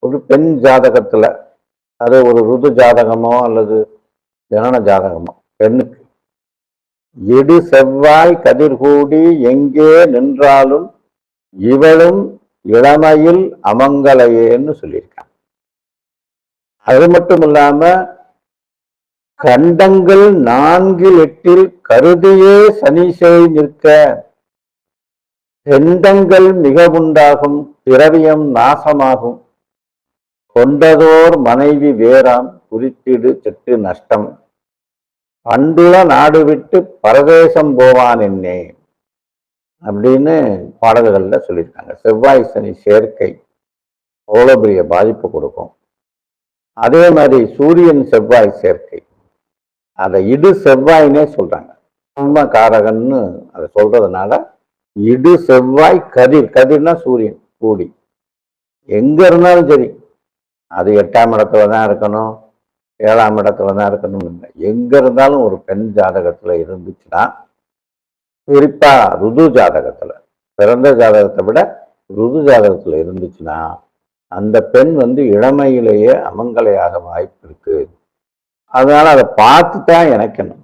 ஒரு பெண் ஜாதகத்துல, அது ஒரு ருது ஜாதகமோ அல்லது ஜனன ஜாதகமோ, பெண்ணுக்கு இடு செவ்வாய் கதிர்கூடி எங்கே நின்றாலும் இவளும் இளமையில் அமங்கலையேன்னு சொல்லியிருக்காங்க. அது மட்டும் இல்லாம கண்டங்கள் 4 கருதியே சனிசை நிற்க கண்டங்கள் மிக உண்டாகும், திரவியம் நாசமாகும், கொண்டதோர் மனைவி வேறாம் குறித்திடு செட்டு நஷ்டம், பண்டுல நாடு விட்டு பரதேசம் போவான் என்னே அப்படின்னு பாடல்கள்ல சொல்லியிருக்காங்க. செவ்வாய் சனி சேர்க்கை அவ்வளோ பெரிய பாதிப்பு கொடுக்கும். அதே மாதிரி சூரியன் செவ்வாய் சேர்க்கை, அதை இடு செவ்வாய்னே சொல்றாங்க. காரகன்னு அதை சொல்றதுனால இடு செவ்வாய் கதிர், கதிர்னா சூரியன் கூடி எங்க இருந்தாலும் சரி, அது 8ஆம் இடத்துல தான் இருக்கணும், 7ஆம் இடத்துல தான் இருக்கணும் இல்லை, எங்க இருந்தாலும் ஒரு பெண் ஜாதகத்துல இருந்துச்சுன்னா, குறிப்பா ருது ஜாதகத்துல, பிறந்த ஜாதகத்தை விட ருது ஜாதகத்துல இருந்துச்சுன்னா அந்த பெண் இளமையிலேயே அமங்கலையாக வாய்ப்பு இருக்கு. அதனால அதை பார்த்து தான் இணைக்கணும்.